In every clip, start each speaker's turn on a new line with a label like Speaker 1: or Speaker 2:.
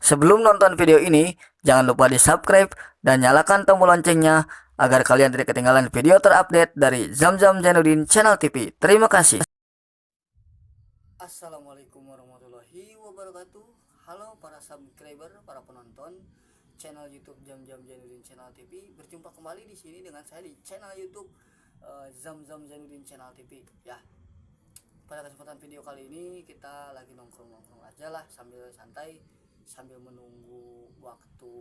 Speaker 1: Sebelum nonton video ini, jangan lupa di-subscribe dan nyalakan tombol loncengnya agar kalian tidak ketinggalan video terupdate dari Zamzam Jainuddin Channel TV. Terima kasih. Assalamualaikum warahmatullahi wabarakatuh. Halo para subscriber, para penonton channel YouTube Zamzam Jainuddin Channel TV. Berjumpa kembali di sini dengan saya di channel YouTube Zamzam Jainuddin Channel TV. Ya, pada kesempatan video kali ini kita lagi nongkrong-nongkrong aja lah sambil santai, sambil menunggu waktu.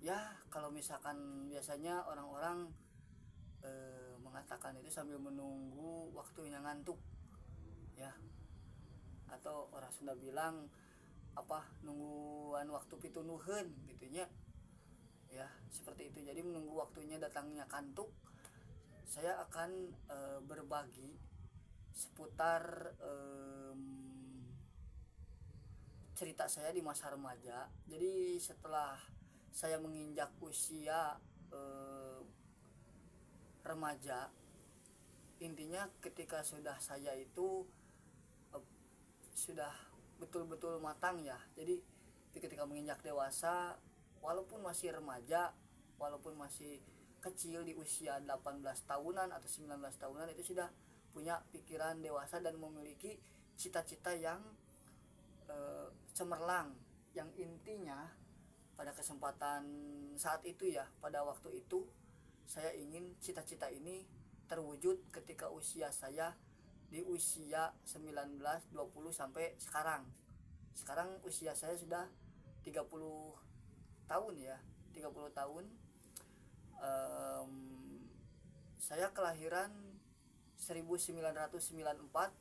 Speaker 1: Ya, kalau misalkan biasanya orang-orang mengatakan itu sambil menunggu waktunya ngantuk ya, atau orang Sunda bilang apa, nungguan waktu pitunuhun gitunya ya, seperti itu. Jadi menunggu waktunya datangnya kantuk, saya akan berbagi seputar cerita saya di masa remaja. Jadi setelah saya menginjak usia remaja, intinya ketika sudah saya itu sudah betul-betul matang ya. Jadi ketika menginjak dewasa, walaupun masih remaja, walaupun masih kecil di usia 18 tahunan atau 19 tahunan, itu sudah punya pikiran dewasa dan memiliki cita-cita yang cemerlang, yang intinya pada kesempatan saat itu ya, pada waktu itu saya ingin cita-cita ini terwujud ketika usia saya di usia 19, 20 sampai sekarang. Sekarang usia saya sudah 30 tahun ya, 30 tahun. Saya kelahiran 1994,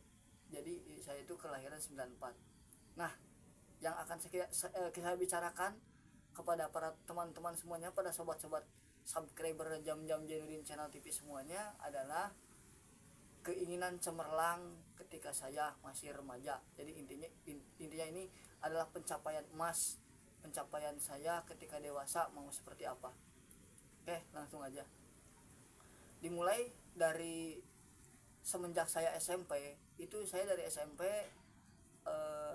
Speaker 1: jadi saya itu kelahiran 94. Nah, yang akan saya bicarakan kepada para teman-teman semuanya, pada sobat-sobat subscriber Jam-Jam Jainuddin Channel TV semuanya, adalah keinginan cemerlang ketika saya masih remaja. Jadi intinya ini adalah pencapaian emas, pencapaian saya ketika dewasa mau seperti apa. Oke, langsung aja. Dimulai dari semenjak saya SMP. Itu saya dari SMP,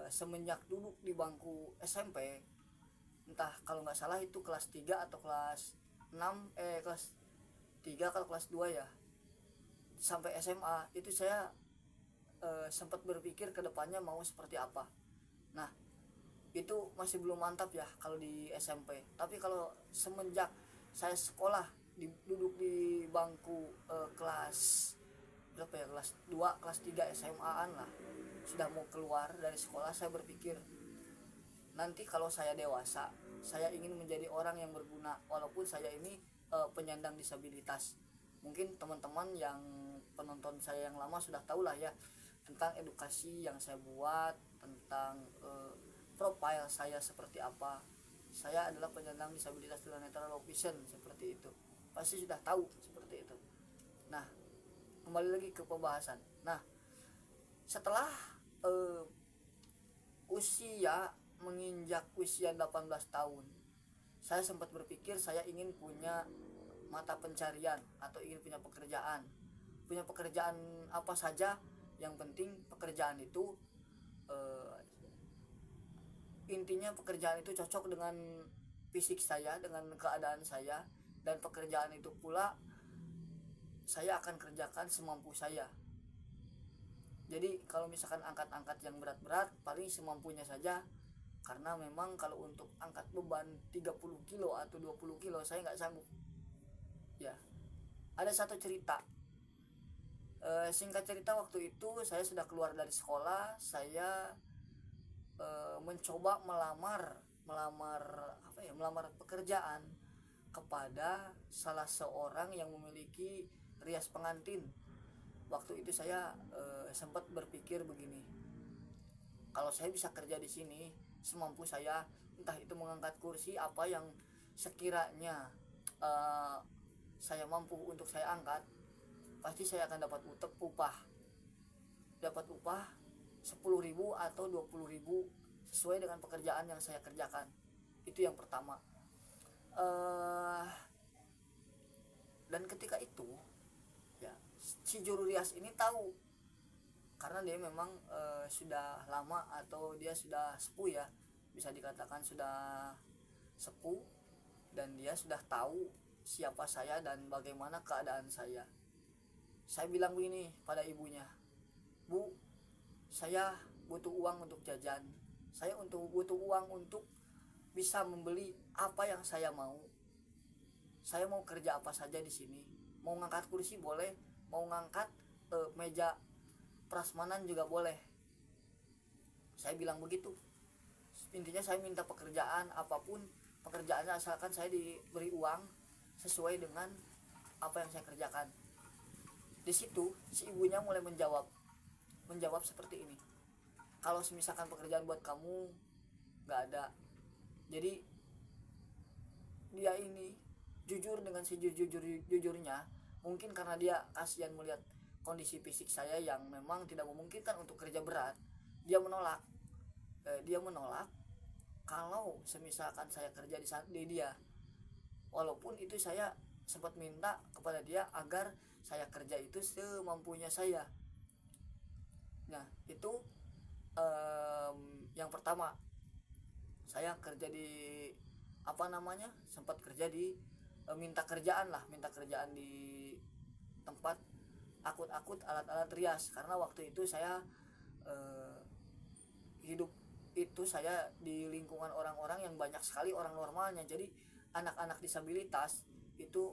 Speaker 1: semenjak duduk di bangku SMP, entah kalau nggak salah itu kelas 3 atau kelas 6, kelas 3 kalau kelas 2 ya, sampai SMA itu saya sempat berpikir ke depannya mau seperti apa. Nah, itu masih belum mantap ya kalau di SMP. Tapi kalau semenjak saya sekolah, duduk di bangku kelas berapa ya, kelas 2, kelas 3 SMA-an lah, sudah mau keluar dari sekolah, saya berpikir nanti kalau saya dewasa, saya ingin menjadi orang yang berguna, walaupun saya ini penyandang disabilitas. Mungkin teman-teman yang penonton saya yang lama sudah tahu lah ya tentang edukasi yang saya buat, tentang profile saya seperti apa. Saya adalah penyandang disabilitas tunanetra low vision, seperti itu. Pasti sudah tahu seperti itu. Nah, kembali lagi ke pembahasan. Nah, setelah menginjak usia 18 tahun, saya sempat berpikir saya ingin punya mata pencarian atau ingin punya pekerjaan. Punya pekerjaan apa saja, yang penting pekerjaan itu intinya pekerjaan itu cocok dengan fisik saya, dengan keadaan saya, dan pekerjaan itu pula saya akan kerjakan semampu saya. Jadi kalau misalkan angkat-angkat yang berat-berat, paling semampunya saja, karena memang kalau untuk angkat beban 30 kilo atau 20 kilo saya nggak sanggup ya. Ada satu cerita, singkat cerita, waktu itu saya sudah keluar dari sekolah. Saya mencoba melamar pekerjaan kepada salah seorang yang memiliki rias pengantin. Waktu itu saya sempat berpikir begini, kalau saya bisa kerja di sini semampu saya, entah itu mengangkat kursi apa yang sekiranya saya mampu untuk saya angkat, pasti saya akan dapat upah 10.000 atau 20.000 sesuai dengan pekerjaan yang saya kerjakan. Itu yang pertama. Dan ketika itu ya, si juru rias ini tahu, karena dia memang sudah lama atau dia sudah sepuh ya bisa dikatakan sudah sepuh, dan dia sudah tahu siapa saya dan bagaimana keadaan saya. Saya bilang begini pada ibunya, "Bu, saya butuh uang untuk jajan, saya butuh uang untuk bisa membeli apa yang saya mau. Saya mau kerja apa saja di sini, mau ngangkat kursi boleh, mau ngangkat meja prasmanan juga boleh." Saya bilang begitu. Intinya saya minta pekerjaan apapun pekerjaannya, asalkan saya diberi uang sesuai dengan apa yang saya kerjakan. Di situ si ibunya mulai menjawab seperti ini, "Kalau misalkan pekerjaan buat kamu nggak ada." Jadi dia ini jujur dengan sejujurnya. Mungkin karena dia kasihan melihat kondisi fisik saya yang memang tidak memungkinkan untuk kerja berat, dia menolak. Dia menolak kalau semisalkan saya kerja di dia. Walaupun itu saya sempat minta kepada dia agar saya kerja itu semampunya saya. Nah itu yang pertama, saya kerja di sempat kerja di minta kerjaan di tempat akut-akut alat-alat rias, karena waktu itu saya hidup itu saya di lingkungan orang-orang yang banyak sekali orang normalnya, jadi anak-anak disabilitas itu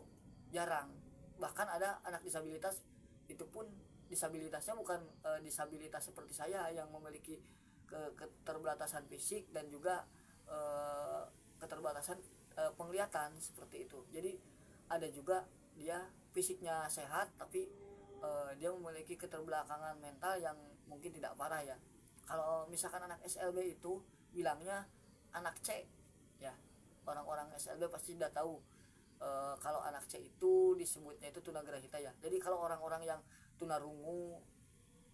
Speaker 1: jarang. Bahkan ada anak disabilitas itu pun disabilitasnya bukan disabilitas seperti saya yang memiliki keterbatasan fisik dan juga keterbatasan penglihatan seperti itu. Jadi ada juga dia fisiknya sehat tapi dia memiliki keterbelakangan mental yang mungkin tidak parah ya. Kalau misalkan anak SLB itu bilangnya anak C ya, orang-orang SLB pasti sudah tahu kalau anak C itu disebutnya itu tunagrahita ya. Jadi kalau orang-orang yang tunarungu,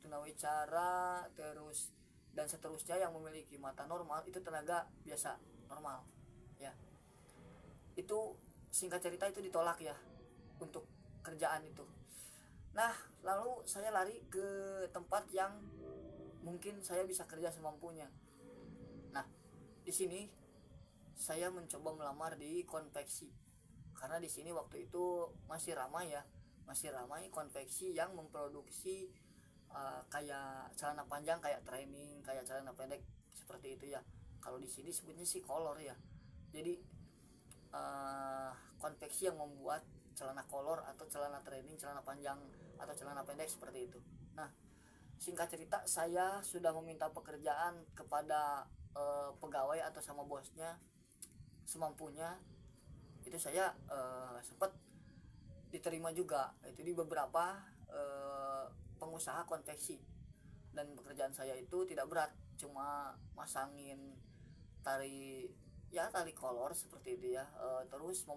Speaker 1: tunawicara, terus dan seterusnya yang memiliki mata normal itu tenaga biasa normal ya. Itu singkat cerita itu ditolak ya untuk kerjaan itu. Nah lalu saya lari ke tempat yang mungkin saya bisa kerja semampunya. Nah di sini saya mencoba melamar di konveksi, karena di sini waktu itu masih ramai konveksi yang memproduksi kayak celana panjang, kayak training, kayak celana pendek seperti itu ya. Kalau di sini sebutnya sih kolor ya. Jadi konveksi yang membuat celana kolor atau celana training, celana panjang atau celana pendek seperti itu. Nah singkat cerita saya sudah meminta pekerjaan kepada pegawai atau sama bosnya semampunya. Itu saya sempat diterima juga itu di beberapa pengusaha konveksi, dan pekerjaan saya itu tidak berat, cuma masangin tali kolor seperti itu ya, terus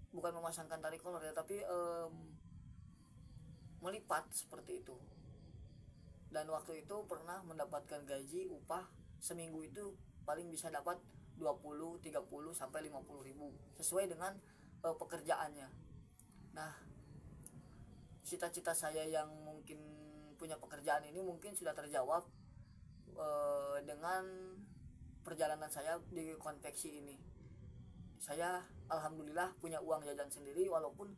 Speaker 1: bukan memasangkan tali kolor ya, tapi melipat seperti itu. Dan waktu itu pernah mendapatkan gaji upah seminggu itu paling bisa dapat 20, 30 sampai 50 ribu sesuai dengan pekerjaannya. Nah cita-cita saya yang mungkin punya pekerjaan ini mungkin sudah terjawab dengan perjalanan saya di konveksi ini. Saya alhamdulillah punya uang jajan sendiri, walaupun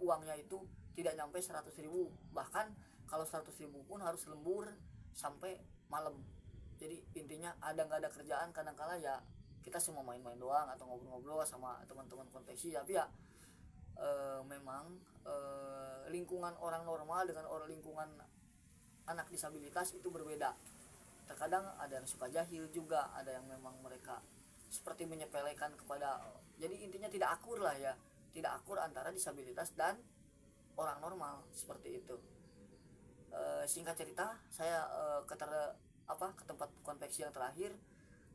Speaker 1: uangnya itu tidak nyampe 100 ribu. Bahkan kalau 100 ribu pun harus lembur sampai malam. Jadi intinya nggak ada kerjaan, kadang-kala ya kita cuma main-main doang atau ngobrol-ngobrol sama teman-teman konveksi. Tapi ya memang lingkungan orang normal dengan lingkungan anak disabilitas itu berbeda. Terkadang ada yang suka jahil juga, ada yang memang mereka seperti menyepelekan kepada, jadi intinya tidak akur lah ya, tidak akur antara disabilitas dan orang normal seperti itu. Singkat cerita saya ke tempat konveksi yang terakhir.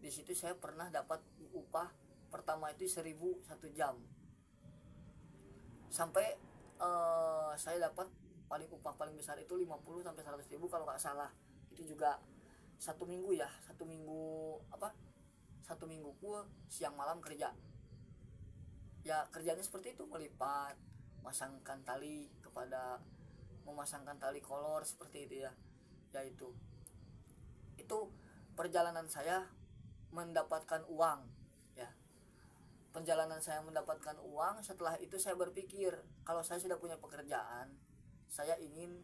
Speaker 1: Di situ saya pernah dapat upah pertama itu 1.000 1 jam, sampai saya dapat upah paling besar itu 50 sampai 100 ribu kalau nggak salah. Itu juga satu minggu pun siang malam kerja ya. Kerjanya seperti itu, melipat, memasangkan tali kolor seperti itu ya. Yaitu itu perjalanan saya mendapatkan uang, ya. Perjalanan saya mendapatkan uang, setelah itu saya berpikir kalau saya sudah punya pekerjaan, saya ingin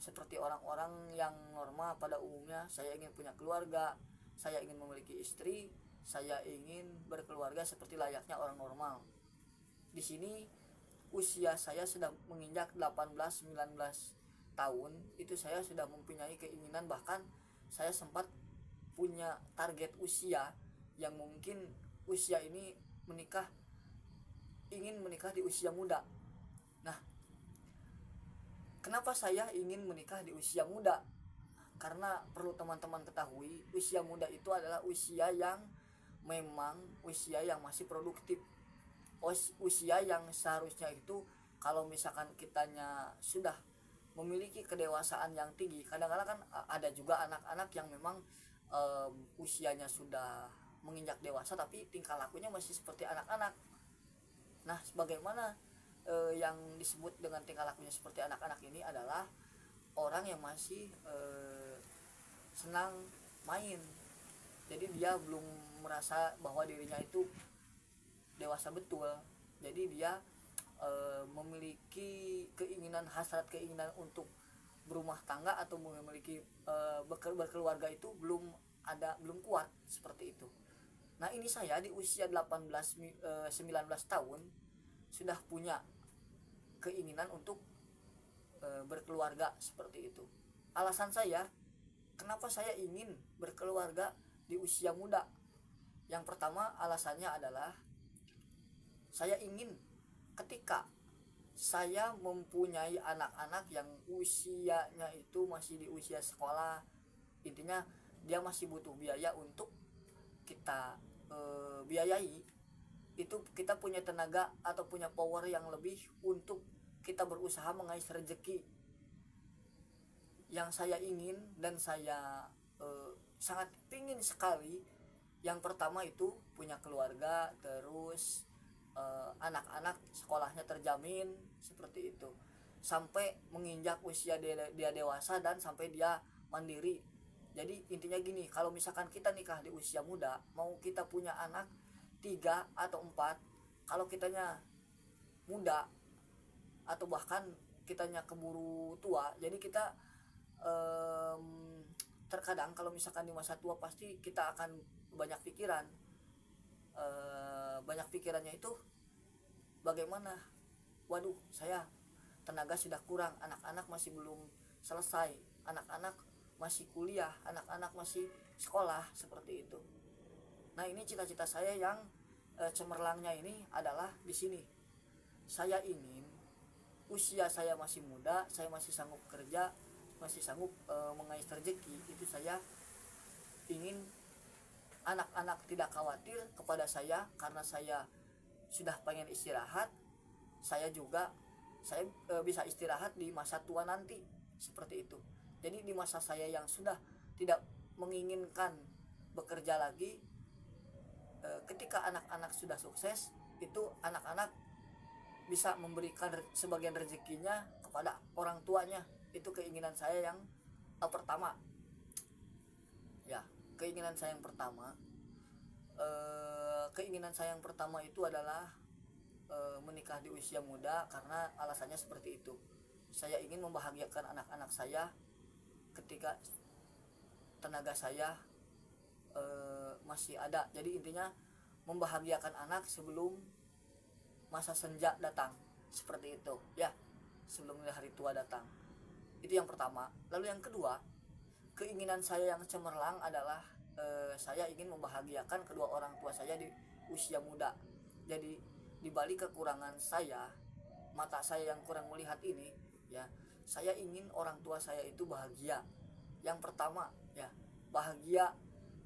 Speaker 1: seperti orang-orang yang normal pada umumnya. Saya ingin punya keluarga, saya ingin memiliki istri, saya ingin berkeluarga seperti layaknya orang normal. Di sini usia saya sudah menginjak 18-19 tahun, itu saya sudah mempunyai keinginan, bahkan saya sempat punya target usia yang mungkin usia ini ingin menikah di usia muda. Nah, kenapa saya ingin menikah di usia muda? Karena perlu teman-teman ketahui, usia muda itu adalah usia yang memang usia yang masih produktif. Usia yang seharusnya itu kalau misalkan kitanya sudah memiliki kedewasaan yang tinggi. Kadang-kadang kan ada juga anak-anak yang memang usianya sudah menginjak dewasa tapi tingkah lakunya masih seperti anak-anak. Nah, sebagaimana yang disebut dengan tingkah lakunya seperti anak-anak ini adalah orang yang masih senang main. Jadi dia belum merasa bahwa dirinya itu dewasa betul. Jadi dia memiliki hasrat keinginan untuk berumah tangga atau memiliki berkeluarga itu belum kuat seperti itu. Nah, ini saya di usia 19 tahun sudah punya keinginan untuk berkeluarga seperti itu. Alasan saya kenapa saya ingin berkeluarga di usia muda. Yang pertama alasannya adalah saya ingin ketika saya mempunyai anak-anak yang usianya itu masih di usia sekolah, intinya dia masih butuh biaya untuk kita biayai, itu kita punya tenaga atau punya power yang lebih untuk kita berusaha mengais rezeki. Yang saya ingin dan saya sangat ingin sekali, yang pertama itu punya keluarga, terus anak-anak sekolahnya terjamin seperti itu, sampai menginjak usia dia dewasa dan sampai dia mandiri. Jadi intinya gini, kalau misalkan kita nikah di usia muda, mau kita punya anak 3 atau 4, kalau kitanya muda atau bahkan kitanya keburu tua, jadi kita terkadang kalau misalkan di masa tua pasti kita akan banyak pikiran. Banyak pikirannya itu bagaimana, waduh saya tenaga sudah kurang, anak-anak masih belum selesai, anak-anak masih kuliah, anak-anak masih sekolah, seperti itu. Nah, ini cita-cita saya yang cemerlangnya ini adalah di sini. Saya ingin usia saya masih muda, saya masih sanggup kerja, masih sanggup mengais rezeki, itu saya ingin anak-anak tidak khawatir kepada saya karena saya sudah pengen istirahat. Saya bisa istirahat di masa tua nanti, seperti itu. Jadi di masa saya yang sudah tidak menginginkan bekerja lagi, ketika anak-anak sudah sukses, itu anak-anak bisa memberikan sebagian rezekinya kepada orang tuanya. Itu keinginan saya yang pertama. Ya, keinginan saya yang pertama. Keinginan saya yang pertama itu adalah menikah di usia muda, karena alasannya seperti itu. Saya ingin membahagiakan anak-anak saya ketika tenaga saya masih ada. Jadi intinya membahagiakan anak sebelum masa senja datang, seperti itu ya, sebelum hari tua datang. Itu yang pertama. Lalu yang kedua, keinginan saya yang cemerlang adalah saya ingin membahagiakan kedua orang tua saya di usia muda. Jadi di balik kekurangan saya, mata saya yang kurang melihat ini, ya, saya ingin orang tua saya itu bahagia. Yang pertama, ya, bahagia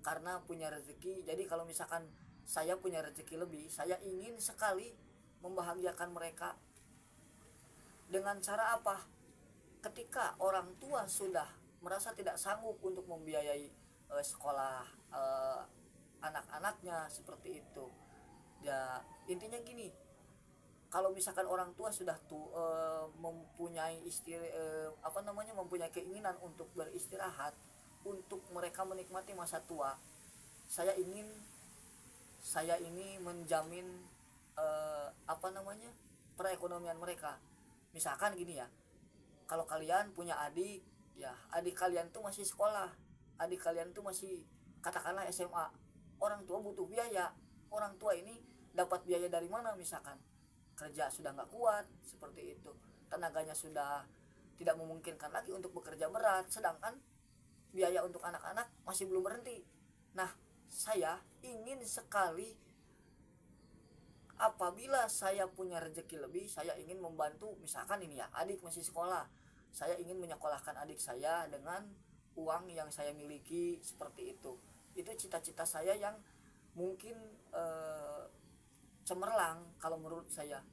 Speaker 1: karena punya rezeki. Jadi kalau misalkan saya punya rezeki lebih, saya ingin sekali membahagiakan mereka. Dengan cara apa? Ketika orang tua sudah merasa tidak sanggup untuk membiayai sekolah anak-anaknya, seperti itu ya. Intinya gini, kalau misalkan orang tua sudah mempunyai mempunyai keinginan untuk beristirahat, untuk mereka menikmati masa tua, saya ingin saya ini menjamin apa namanya, perekonomian mereka. Misalkan gini ya, kalau kalian punya adik ya, adik kalian tuh masih sekolah, adik kalian tuh masih katakanlah SMA, orang tua butuh biaya. Orang tua ini dapat biaya dari mana? Misalkan kerja sudah nggak kuat seperti itu, tenaganya sudah tidak memungkinkan lagi untuk bekerja berat, sedangkan biaya untuk anak-anak masih belum berhenti. Nah, saya ingin sekali apabila saya punya rezeki lebih, saya ingin membantu. Misalkan ini ya, adik masih sekolah, saya ingin menyekolahkan adik saya dengan uang yang saya miliki, seperti itu. Itu cita-cita saya yang mungkin cemerlang, kalau menurut saya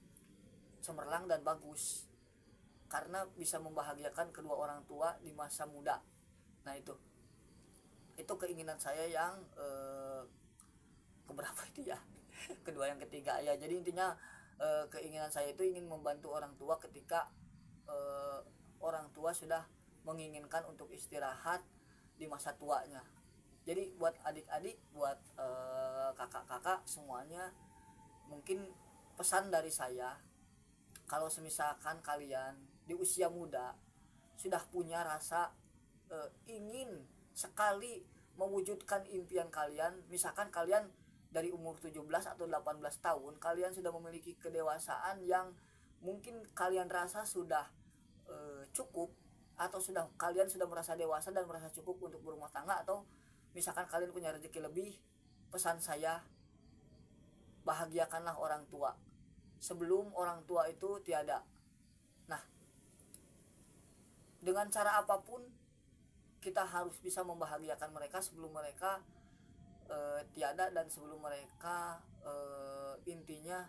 Speaker 1: cemerlang dan bagus, karena bisa membahagiakan kedua orang tua di masa muda. Nah, itu keinginan saya yang keberapa itu ya, kedua, yang ketiga ya. Jadi intinya keinginan saya itu ingin membantu orang tua ketika orang tua sudah menginginkan untuk istirahat di masa tuanya. Jadi buat adik-adik, buat kakak-kakak semuanya, mungkin pesan dari saya, kalau semisalkan kalian di usia muda sudah punya rasa ingin sekali mewujudkan impian kalian, misalkan kalian dari umur 17 atau 18 tahun, kalian sudah memiliki kedewasaan yang mungkin kalian rasa sudah cukup, atau kalian sudah merasa dewasa dan merasa cukup untuk berumah tangga, atau misalkan kalian punya rezeki lebih, pesan saya, bahagiakanlah orang tua sebelum orang tua itu tiada. Nah, dengan cara apapun kita harus bisa membahagiakan mereka sebelum mereka tiada, dan sebelum mereka intinya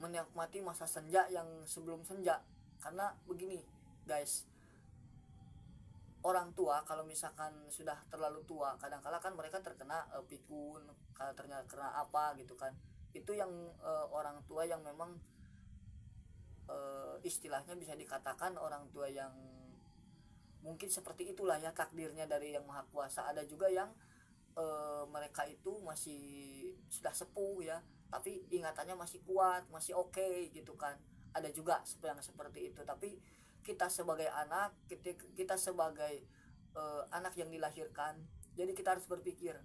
Speaker 1: menikmati masa senja yang sebelum senja. Karena begini guys, orang tua kalau misalkan sudah terlalu tua, kadang-kala kan mereka terkena pikun, ternyata kena apa gitu kan. Itu yang orang tua yang memang istilahnya bisa dikatakan orang tua yang mungkin seperti itulah ya takdirnya dari yang maha kuasa. Ada juga yang mereka itu masih sudah sepuh ya, tapi ingatannya masih kuat, masih oke gitu kan. Ada juga yang seperti itu. Tapi kita sebagai anak, kita sebagai anak yang dilahirkan, jadi kita harus berpikir,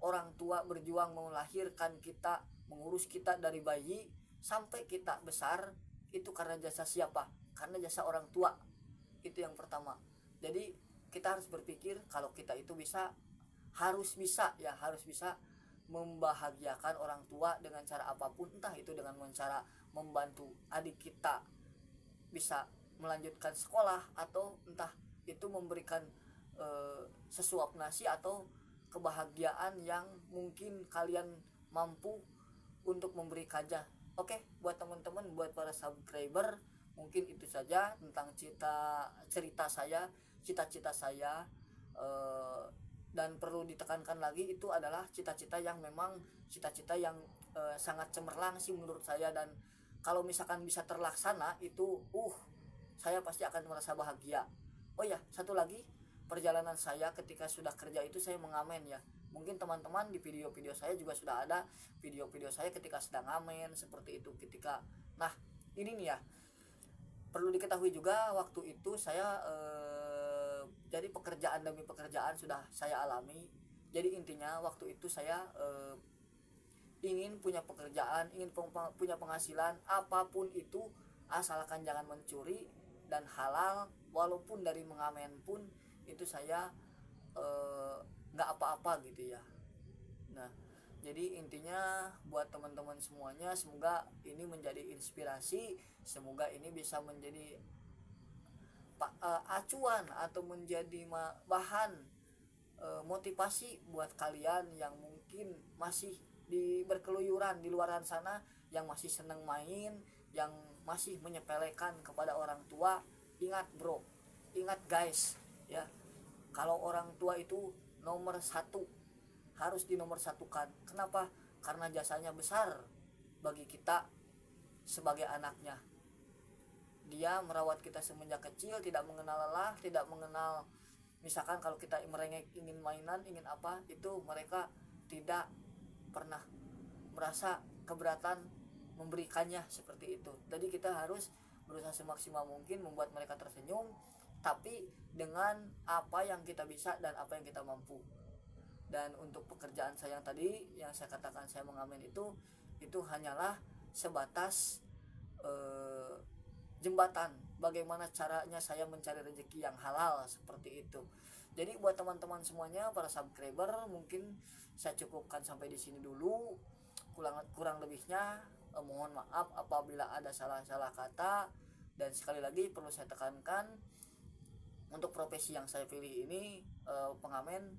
Speaker 1: orang tua berjuang melahirkan kita, mengurus kita dari bayi sampai kita besar, itu karena jasa siapa? Karena jasa orang tua. Itu yang pertama. Jadi kita harus berpikir kalau kita itu harus bisa membahagiakan orang tua dengan cara apapun, entah itu dengan cara membantu adik kita bisa melanjutkan sekolah, atau entah itu memberikan sesuap nasi atau kebahagiaan yang mungkin kalian mampu untuk memberi kaja. Oke, buat teman-teman, buat para subscriber, mungkin itu saja tentang cerita saya, cita-cita saya. Dan perlu ditekankan lagi, itu adalah cita-cita yang memang cita-cita yang sangat cemerlang sih menurut saya. Dan kalau misalkan bisa terlaksana itu saya pasti akan merasa bahagia. Oh ya, satu lagi, perjalanan saya ketika sudah kerja itu saya mengamen ya. Mungkin teman-teman di video-video saya juga sudah ada video-video saya ketika sedang ngamen seperti itu. Nah, ini nih ya, perlu diketahui juga, waktu itu saya jadi pekerjaan demi pekerjaan sudah saya alami. Jadi intinya waktu itu saya ingin punya pekerjaan, ingin punya penghasilan apapun itu, asalkan jangan mencuri dan halal. Walaupun dari mengamen pun itu saya nggak apa-apa gitu ya. Nah, jadi intinya buat teman-teman semuanya, semoga ini menjadi inspirasi, semoga ini bisa menjadi acuan atau menjadi bahan motivasi buat kalian yang mungkin masih berkeluyuran di luar sana, yang masih seneng main, yang masih menyepelekan kepada orang tua. Ingat bro, ingat guys ya, kalau orang tua itu nomor satu, harus dinomor satukan. Kenapa? Karena jasanya besar bagi kita sebagai anaknya. dia merawat kita semenjak kecil, tidak mengenal lelah, tidak mengenal, misalkan kalau kita merengek ingin mainan, ingin apa, itu mereka tidak pernah merasa keberatan memberikannya seperti itu. Jadi kita harus berusaha semaksimal mungkin membuat mereka tersenyum, tapi dengan apa yang kita bisa dan apa yang kita mampu. Dan untuk pekerjaan saya yang tadi yang saya katakan saya mengamen itu hanyalah sebatas jembatan bagaimana caranya saya mencari rezeki yang halal seperti itu. Jadi buat teman-teman semuanya, para subscriber, mungkin saya cukupkan sampai di sini dulu. Kurang lebihnya mohon maaf apabila ada salah-salah kata. Dan sekali lagi perlu saya tekankan, untuk profesi yang saya pilih ini pengamen,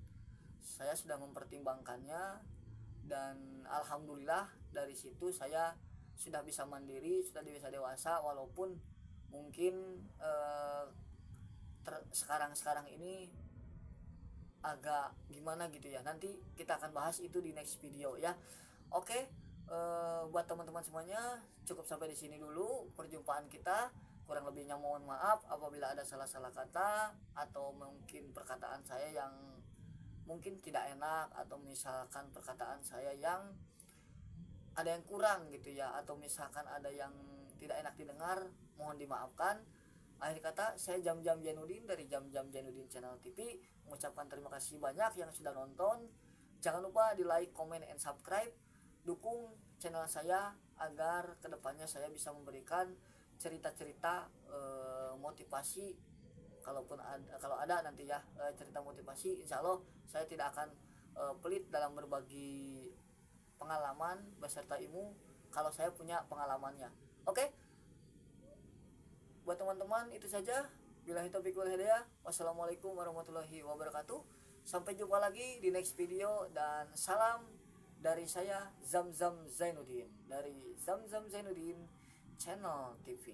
Speaker 1: saya sudah mempertimbangkannya, dan alhamdulillah dari situ saya sudah bisa mandiri, sudah bisa dewasa, walaupun mungkin sekarang ini agak gimana gitu ya. Nanti kita akan bahas itu di next video ya. Oke, buat teman-teman semuanya cukup sampai di sini dulu perjumpaan kita. Kurang lebihnya mohon maaf apabila ada salah-salah kata atau mungkin perkataan saya yang mungkin tidak enak, atau misalkan perkataan saya yang ada yang kurang gitu ya, atau misalkan ada yang tidak enak didengar, mohon dimaafkan. Akhir kata, saya Jam-Jam Jainuddin dari Jam-Jam Jainuddin Channel TV mengucapkan terima kasih banyak yang sudah nonton. Jangan lupa di like, comment, and subscribe. Dukung channel saya agar kedepannya saya bisa memberikan cerita-cerita motivasi, kalau ada nanti ya cerita motivasi. Insya Allah saya tidak akan pelit dalam berbagi pengalaman beserta ilmu kalau saya punya pengalamannya. Oke, buat teman-teman itu saja. Billahi taufiq wal hidayah. Wassalamualaikum warahmatullahi wabarakatuh. Sampai jumpa lagi di next video, dan salam dari saya Zamzam Zainuddin dari Zamzam Zainuddin Channel TV.